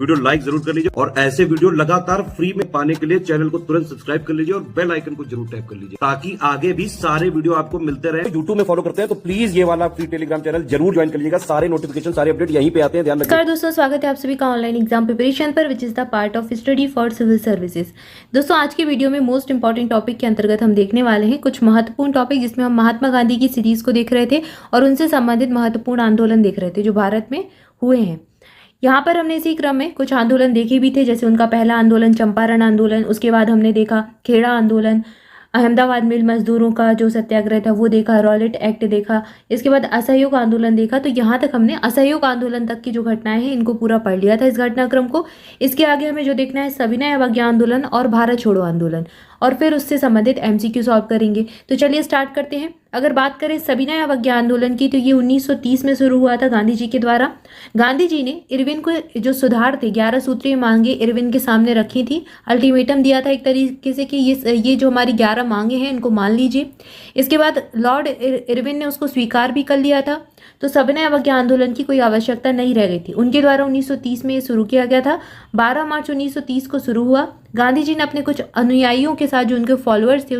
Video like जरूर कर लीजिए और ऐसे वीडियो लगातार फ्री में पाने के लिए चैनल को तुरंत सब्सक्राइब कर लीजिए और बेल आइकन को जरूर टैप कर लीजिए ताकि आगे भी सारे वीडियो आपको मिलते रहे। यूट्यूब में फॉलो करते हैं तो प्लीज ये वाला फ्री टेलीग्राम चैनल जरूर ज्वाइन कर लीजिएगा। सारे नोटिफिकेशन सारे अपडेट यहीं पे आते हैं, ध्यान रखिए। दोस्तों स्वागत है आप सभी का ऑनलाइन एग्जाम प्रिपरेशन पर which is the part of study for civil services. दोस्तों आज की वीडियो में मोस्ट इंपॉर्टेंट टॉपिक के अंतर्गत हम देखने वाले हैं कुछ महत्वपूर्ण टॉपिक जिसमें हम महात्मा गांधी की सीरीज को देख रहे थे और उनसे संबंधित महत्वपूर्ण आंदोलन देख रहे थे जो भारत में हुए हैं। यहाँ पर हमने इसी क्रम में कुछ आंदोलन देखे भी थे, जैसे उनका पहला आंदोलन चंपारण आंदोलन, उसके बाद हमने देखा खेड़ा आंदोलन, अहमदाबाद मिल मजदूरों का जो सत्याग्रह था वो देखा, रॉलेट एक्ट देखा, इसके बाद असहयोग आंदोलन देखा। तो यहाँ तक हमने असहयोग आंदोलन तक की जो घटनाएं हैं इनको पूरा पढ़ लिया था इस घटनाक्रम को। इसके आगे हमें जो देखना है सविनय अवज्ञा आंदोलन और भारत छोड़ो आंदोलन और फिर उससे संबंधित एमसीक्यू सॉल्व करेंगे। तो चलिए स्टार्ट करते हैं। अगर बात करें सविनय अवज्ञा आंदोलन की तो ये 1930 में शुरू हुआ था गांधी जी के द्वारा। गांधी जी ने इरविन को जो सुधार थे 11 सूत्रीय मांगे इरविन के सामने रखी थी, अल्टीमेटम दिया था एक तरीके से कि ये जो हमारी 11 मांगे हैं इनको मान लीजिए। इसके बाद लॉर्ड इरविन ने उसको स्वीकार भी कर लिया था। तो सविनय अवज्ञा आंदोलन की कोई आवश्यकता नहीं रह गई थी। उनके द्वारा 1930 में ये शुरू किया गया था। 12 मार्च 1930 को शुरू हुआ। गांधी जी ने अपने कुछ अनुयायियों के साथ जो उनके फॉलोअर्स थे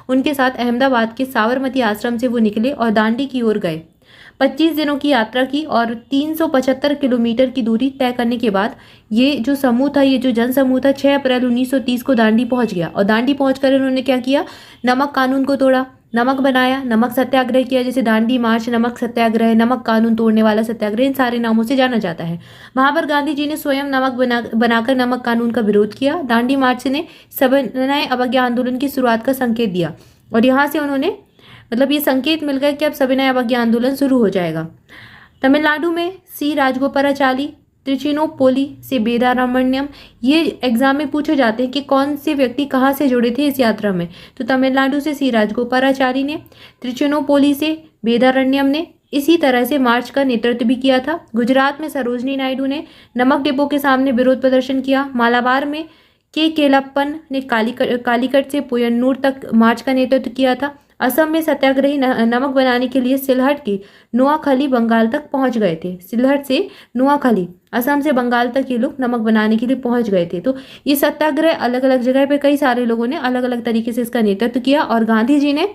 उनके साथ अहमदाबाद के साबरमती आश्रम से वो निकले और दांडी की ओर गए। 25 दिनों की यात्रा की और 375 किलोमीटर की दूरी तय करने के बाद ये जो समूह था, ये जो जन समूह था 6 अप्रैल 1930 को दांडी पहुंच गया। और दांडी पहुंचकर इन्होंने क्या किया, नमक कानून को तोड़ा, नमक बनाया, नमक सत्याग्रह किया, जैसे दांडी मार्च, नमक सत्याग्रह, नमक कानून तोड़ने वाला सत्याग्रह, इन सारे नामों से जाना जाता है। वहां पर गांधी जी ने स्वयं नमक बनाकर नमक कानून का विरोध किया। दांडी मार्च ने सविनय अवज्ञा आंदोलन की शुरुआत का संकेत दिया और यहाँ से उन्होंने ये संकेत मिल गया कि अब सविनय अवज्ञा आंदोलन शुरू हो जाएगा। तमिलनाडु में सी राजगोपालाचारी, त्रिचिनोपोली से वेदारण्यम, ये एग्जाम में पूछे जाते हैं कि कौन से व्यक्ति कहाँ से जुड़े थे इस यात्रा में। तो तमिलनाडु से सी राजगोपालाचारी ने, त्रिचिनोपोली से वेदारण्यम ने इसी तरह से मार्च का नेतृत्व भी किया था। गुजरात में सरोजनी नायडू ने नमक डिपो के सामने विरोध प्रदर्शन किया। मालाबार में के केलप्पन ने कालीकट से पुयन्नूर तक मार्च का नेतृत्व किया था। असम में सत्याग्रही नमक बनाने के लिए सिलहट की नुआखली बंगाल तक पहुंच गए थे। सिलहट से नुआखली असम से बंगाल तक ये लोग नमक बनाने के लिए पहुंच गए थे। तो ये सत्याग्रह अलग अलग जगह पे कई सारे लोगों ने अलग अलग तरीके से इसका नेतृत्व किया और गांधी जी ने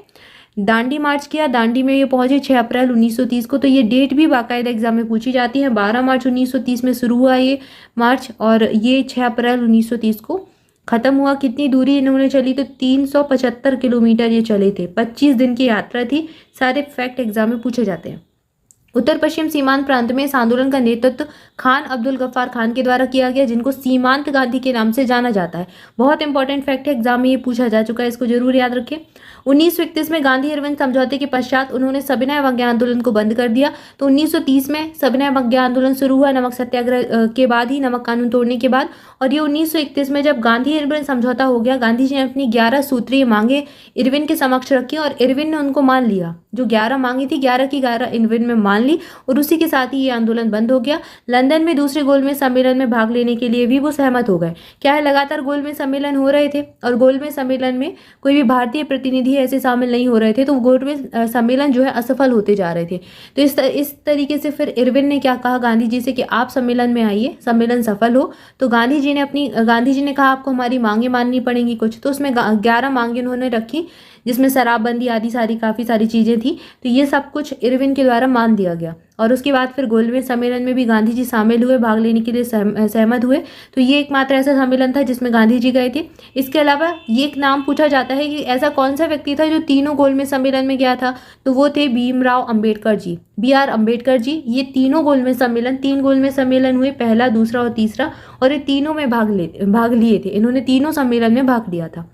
दांडी मार्च किया। दांडी में ये पहुंचे 6 अप्रैल 1930 को। तो ये डेट भी बाकायदा एग्जाम में पूछी जाती है। 12 मार्च 1930 में शुरू हुआ ये मार्च और ये 6 अप्रैल 1930 को खत्म हुआ। कितनी दूरी इन्होंने चली, तो 375 किलोमीटर ये चले थे। 25 दिन की यात्रा थी। सारे फैक्ट एग्जाम में पूछे जाते हैं। उत्तर पश्चिम सीमांत प्रांत में इस आंदोलन का नेतृत्व खान अब्दुल गफ्फार खान के द्वारा किया गया, जिनको सीमांत गांधी के नाम से जाना जाता है। बहुत इंपॉर्टेंट फैक्ट है, एग्जाम में ये पूछा जा चुका है, इसको जरूर याद रखें। 1931 में गांधी इरविन समझौते के पश्चात उन्होंने सविनय अवज्ञा आंदोलन को बंद कर दिया। तो 1930 में सविनय अवज्ञा आंदोलन शुरू हुआ नमक सत्याग्रह के बाद ही, नमक कानून तोड़ने के बाद। और ये 1931 में जब गांधी इरविन समझौता हो गया, गांधी जी ने अपनी 11 सूत्रीय मांगे इरविन के समक्ष रखी और इरविन ने उनको मान लिया। जो 11 मांगी थी 11 की 11 इरविन में मान ली और उसी के साथ ही ये आंदोलन बंद हो गया। लंदन में दूसरे गोलमेज सम्मेलन में भाग लेने के लिए भी वो सहमत हो गए। क्या है, लगातार गोलमेज सम्मेलन हो रहे थे और गोलमेज सम्मेलन में कोई भी भारतीय प्रतिनिधि ऐसे शामिल नहीं हो रहे थे, तो गोलमेज सम्मेलन जो है असफल होते जा रहे थे। तो इस तरीके से फिर इरविन ने क्या कहा गांधी जी से कि आप सम्मेलन में आइए, सम्मेलन सफल हो। तो गांधी जी ने कहा आपको हमारी मांगे माननी पड़ेंगी कुछ। तो उसमें 11 मांगे उन्होंने रखी, जिसमें शराबबंदी आदि काफ़ी सारी चीज़ें थी। तो ये सब कुछ इरविन के द्वारा मान दिया गया और उसके बाद फिर गोलमेज सम्मेलन में भी गांधी जी शामिल हुए, भाग लेने के लिए सहमत हुए। तो ये एकमात्र ऐसा सम्मेलन था जिसमें गांधी जी गए थे। इसके अलावा ये एक नाम पूछा जाता है कि ऐसा कौन सा व्यक्ति था जो तीनों गोलमेज सम्मेलन में गया था, तो वो थे भीमराव अम्बेडकर जी, BR अम्बेडकर जी। ये तीनों गोलमेज सम्मेलन, 3 गोलमेज सम्मेलन हुए, पहला, दूसरा और तीसरा, और ये तीनों में भाग लिए थे। इन्होंने तीनों सम्मेलन में भाग लिया था।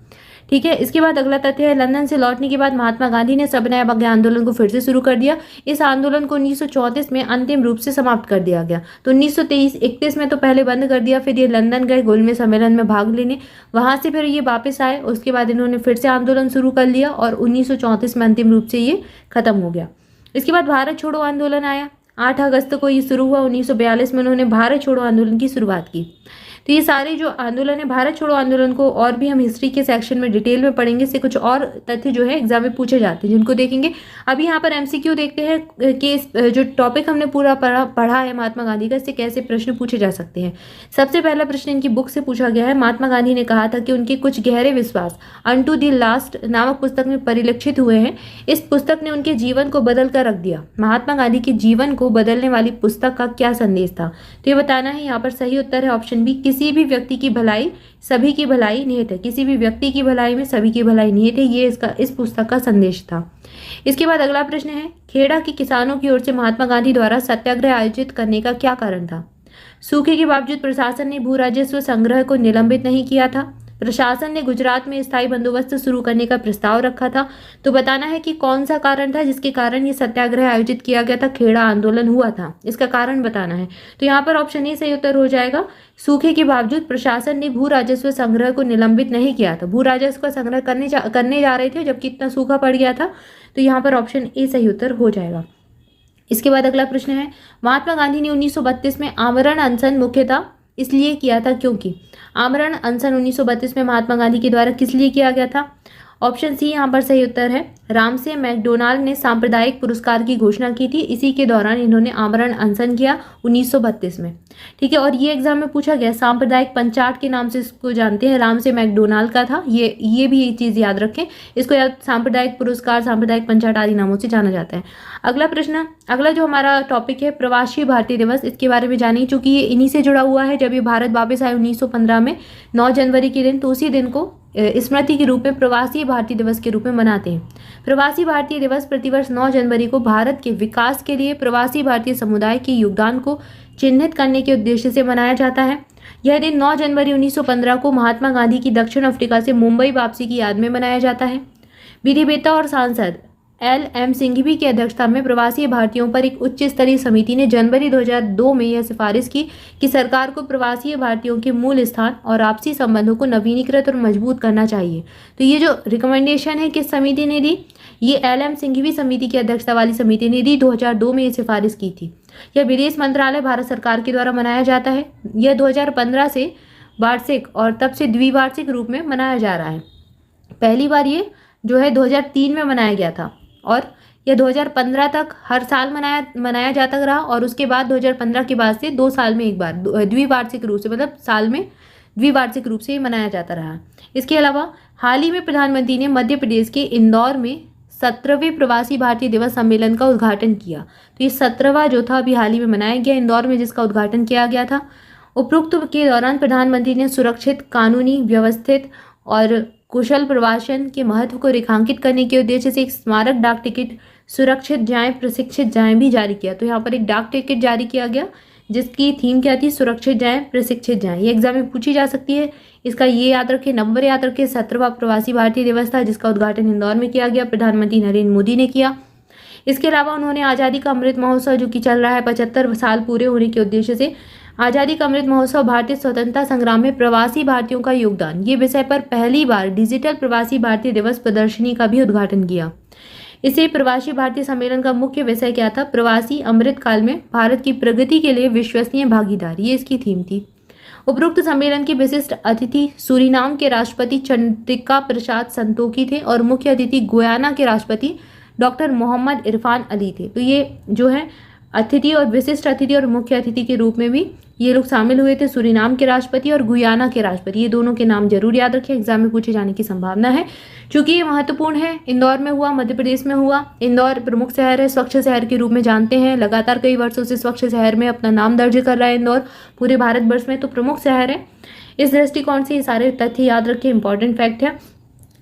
ठीक है। इसके बाद अगला तथ्य है, लंदन से लौटने के बाद महात्मा गांधी ने सविनय अवज्ञा आंदोलन को फिर से शुरू कर दिया। इस आंदोलन को 1934 में अंतिम रूप से समाप्त कर दिया गया। तो 1931 में तो पहले बंद कर दिया, फिर ये लंदन गए गोलमेज सम्मेलन में भाग लेने, वहां से फिर ये वापस आए, उसके बाद इन्होंने फिर से आंदोलन शुरू कर लिया और 1934 में अंतिम रूप से ये खत्म हो गया। इसके बाद भारत छोड़ो आंदोलन आया। 8 अगस्त को ये शुरू हुआ। 1942 में उन्होंने भारत छोड़ो आंदोलन की शुरुआत की। तो ये सारे जो आंदोलन है, भारत छोड़ो आंदोलन को और भी हम हिस्ट्री के सेक्शन में डिटेल में पढ़ेंगे। इससे कुछ और तथ्य जो है एग्जाम में पूछे जाते हैं जिनको देखेंगे। अभी यहाँ पर एमसीक्यू देखते हैं कि जो टॉपिक हमने पूरा पढ़ा है महात्मा गांधी का, इससे कैसे प्रश्न पूछे जा सकते हैं। सबसे पहला प्रश्न इनकी बुक से पूछा गया है। महात्मा गांधी ने कहा था कि उनके कुछ गहरे विश्वास अनटू द लास्ट नामक पुस्तक में परिलक्षित हुए हैं। इस पुस्तक ने उनके जीवन को बदल कर रख दिया। महात्मा गांधी के जीवन को बदलने वाली पुस्तक का क्या संदेश था? तो ये बताना है। यहाँ पर सही उत्तर है ऑप्शन बी, किसी भी व्यक्ति की भलाई सभी की भलाई निहित है। किसी भी व्यक्ति की भलाई में सभी की भलाई निहित है, ये इस पुस्तक का संदेश था। इसके बाद अगला प्रश्न है, खेड़ा के किसानों की ओर से महात्मा गांधी द्वारा सत्याग्रह आयोजित करने का क्या कारण था? सूखे के बावजूद प्रशासन ने भू राजस्व संग्रह को निलंबित नहीं किया था। प्रशासन ने गुजरात में स्थायी बंदोबस्त शुरू करने का प्रस्ताव रखा था। तो बताना है कि कौन सा कारण था जिसके कारण ये सत्याग्रह आयोजित किया गया था, खेड़ा आंदोलन हुआ था, इसका कारण बताना है। तो यहाँ पर ऑप्शन ए सही उत्तर हो जाएगा। सूखे के बावजूद प्रशासन ने भू राजस्व संग्रह को निलंबित नहीं किया था। भू राजस्व का संग्रह करने जा रहे थे जबकि इतना सूखा पड़ गया था। तो यहाँ पर ऑप्शन ए सही उत्तर हो जाएगा। इसके बाद अगला प्रश्न है, महात्मा गांधी ने 1932 में आमरण अनशन मुख्यतः इसलिए किया था क्योंकि? आमरण अनशन 1932 में महात्मा गांधी के द्वारा किस लिए किया गया था? ऑप्शन सी यहाँ पर सही उत्तर है। रामसे मैकडोनाल्ड ने सांप्रदायिक पुरस्कार की घोषणा की थी, इसी के दौरान इन्होंने आमरण अनशन किया 1932 में। ठीक है, और ये एग्जाम में पूछा गया, सांप्रदायिक पंचाट के नाम से इसको जानते हैं, रामसे मैकडोनाल्ड का था ये भी एक चीज़ याद रखें। इसको याद सांप्रदायिक पुरस्कार, सांप्रदायिक पंचाट आदि नामों से जाना जाता है। अगला प्रश्न, अगला जो हमारा टॉपिक है प्रवासी भारतीय दिवस, इसके बारे में जानिए। चूंकि ये इन्हीं से जुड़ा हुआ है, जब ये भारत वापस आए 1915 में 9 जनवरी के दिन, तो उसी दिन को स्मृति के रूप में प्रवासी भारतीय दिवस के रूप में मनाते हैं। प्रवासी भारतीय दिवस प्रतिवर्ष 9 जनवरी को भारत के विकास के लिए प्रवासी भारतीय समुदाय के योगदान को चिन्हित करने के उद्देश्य से मनाया जाता है। यह दिन 9 जनवरी 1915 को महात्मा गांधी की दक्षिण अफ्रीका से मुंबई वापसी की याद में मनाया जाता है। विधिवेत्ता और सांसद LM सिंघवी की अध्यक्षता में प्रवासी भारतीयों पर एक उच्च स्तरीय समिति ने जनवरी 2002 में यह सिफारिश की कि सरकार को प्रवासी भारतीयों के मूल स्थान और आपसी संबंधों को नवीनीकृत और मजबूत करना चाहिए। तो ये जो रिकमेंडेशन है किस समिति ने दी? ये LM सिंघवी समिति की अध्यक्षता वाली समिति ने दी, 2002 में ये सिफारिश की थी। यह विदेश मंत्रालय भारत सरकार के द्वारा मनाया जाता है। यह 2015 से वार्षिक और तब से द्विवार्षिक रूप में मनाया जा रहा है। पहली बार ये जो है 2003 में मनाया गया था और यह 2015 तक हर साल मनाया जाता रहा, और उसके बाद 2015 के बाद से 2 साल में एक बार द्विवार्षिक रूप से, मतलब साल में द्विवार्षिक रूप से ये मनाया जाता रहा। इसके अलावा हाल ही में प्रधानमंत्री ने मध्य प्रदेश के इंदौर में 17वें प्रवासी भारतीय दिवस सम्मेलन का उद्घाटन किया। तो ये 17वां जो था अभी हाल ही में मनाया गया इंदौर में, जिसका उद्घाटन किया गया था। उपरोक्त के दौरान प्रधानमंत्री ने सुरक्षित, कानूनी, व्यवस्थित और कुशल प्रवासन के महत्व को रेखांकित करने के उद्देश्य से एक स्मारक डाक टिकट सुरक्षित जाएं प्रशिक्षित जाएं भी जारी किया। तो यहाँ पर एक डाक टिकट जारी किया गया जिसकी थीम क्या थी? सुरक्षित जाएं प्रशिक्षित जाएं। ये एग्जाम में पूछी जा सकती है, इसका ये याद रखें, नंबर याद रखें। 17वां प्रवासी भारतीय दिवस था जिसका उद्घाटन इंदौर में किया गया, प्रधानमंत्री नरेंद्र मोदी ने किया। इसके अलावा उन्होंने आज़ादी का अमृत महोत्सव जो कि चल रहा है 75 साल पूरे होने के उद्देश्य से, आज़ादी का अमृत महोत्सव भारतीय स्वतंत्रता संग्राम में प्रवासी भारतीयों का योगदान, ये विषय पर पहली बार डिजिटल प्रवासी भारतीय दिवस प्रदर्शनी का भी उद्घाटन किया। इसे प्रवासी भारतीय सम्मेलन का मुख्य विषय क्या था? प्रवासी अमृत काल में भारत की प्रगति के लिए विश्वसनीय भागीदारी, ये इसकी थीम थी। उपरोक्त सम्मेलन के विशिष्ट अतिथि सूरीनाम के राष्ट्रपति चंद्रिका प्रसाद संतोखी थे और मुख्य अतिथि गुयाना के राष्ट्रपति डॉक्टर मोहम्मद इरफान अली थे। तो ये जो है अतिथि और विशिष्ट अतिथि और मुख्य अतिथि के रूप में भी ये लोग शामिल हुए थे, सूरीनाम के राष्ट्रपति और गुयाना के राष्ट्रपति। ये दोनों के नाम जरूर याद रखें, एग्जाम में पूछे जाने की संभावना है। चूंकि ये महत्वपूर्ण है, इंदौर में हुआ, मध्य प्रदेश में हुआ। इंदौर प्रमुख शहर है, स्वच्छ शहर के रूप में जानते हैं, लगातार कई वर्षों से स्वच्छ शहर में अपना नाम दर्ज कर रहा है इंदौर पूरे भारतवर्ष में, तो प्रमुख शहर है। इस दृष्टिकोण से ये सारे तथ्य याद रखें, इंपॉर्टेंट फैक्ट है।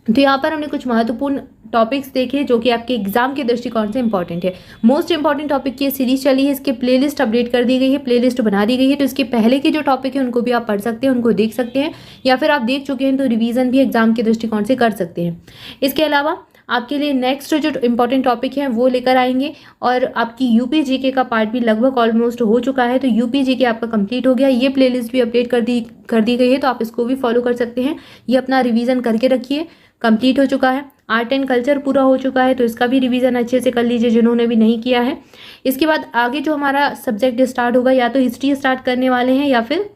तो यहाँ पर हमने कुछ महत्वपूर्ण टॉपिक्स देखे जो कि आपके एग्जाम के दृष्टिकोण से इंपॉर्टेंट है। मोस्ट इंपॉर्टेंट टॉपिक की सीरीज चली है, इसके प्लेलिस्ट अपडेट कर दी गई है, प्लेलिस्ट बना दी गई है। तो इसके पहले के जो टॉपिक है उनको भी आप पढ़ सकते हैं, उनको देख सकते हैं, या फिर आप देख चुके हैं तो रिवीजन भी एग्जाम के दृष्टिकोण से कर सकते हैं। इसके अलावा आपके लिए नेक्स्ट जो इंपॉर्टेंट टॉपिक है वो लेकर आएंगे, और आपकी यूपी जीके का पार्ट भी लगभग ऑलमोस्ट हो चुका है। तो यूपी जीके आपका कंप्लीट हो गया, ये प्लेलिस्ट भी अपडेट कर दी गई है, तो आप इसको भी फॉलो कर सकते हैं। ये अपना रिवीजन करके रखिए, कंप्लीट हो चुका है। आर्ट एंड कल्चर पूरा हो चुका है, तो इसका भी रिवीजन अच्छे से कर लीजिए जिन्होंने भी नहीं किया है। इसके बाद आगे जो हमारा सब्जेक्ट स्टार्ट होगा, या तो हिस्ट्री स्टार्ट करने वाले हैं या फिर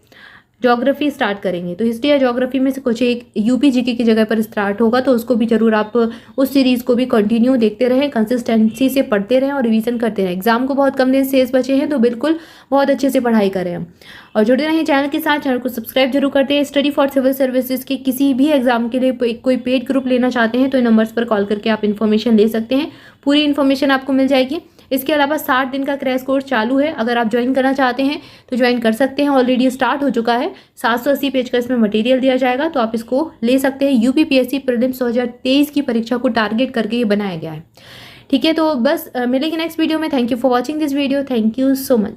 ज्योग्राफी स्टार्ट करेंगे। तो हिस्ट्री या ज्योग्राफी में से कुछ एक यूपी जीके की जगह पर स्टार्ट होगा, तो उसको भी जरूर आप उस सीरीज़ को भी कंटिन्यू देखते रहें, कंसिस्टेंसी से पढ़ते रहें और रिवीजन करते रहें। एग्जाम को बहुत कम दिन शेष बचे हैं, तो बिल्कुल बहुत अच्छे से पढ़ाई करें हम, और जुड़े रहें चैनल के साथ। चैनल को सब्सक्राइब जरूर करते हैं। स्टडी फॉर सिविल सर्विसेज के किसी भी एग्जाम के लिए कोई पेड ग्रुप लेना चाहते हैं तो इन नंबर्स पर कॉल करके आप इन्फॉर्मेशन ले सकते हैं, पूरी इन्फॉर्मेशन आपको मिल जाएगी। इसके अलावा 60 दिन का क्रैश कोर्स चालू है, अगर आप ज्वाइन करना चाहते हैं तो ज्वाइन कर सकते हैं। ऑलरेडी स्टार्ट हो चुका है, 780 पेज का इसमें मटेरियल दिया जाएगा, तो आप इसको ले सकते हैं। यूपीपीएससी प्रीलिम्स 2023 की परीक्षा को टारगेट करके ये बनाया गया है। ठीक है, तो बस मिलेंगे नेक्स्ट वीडियो में। Thank you for watching this video. Thank you so much.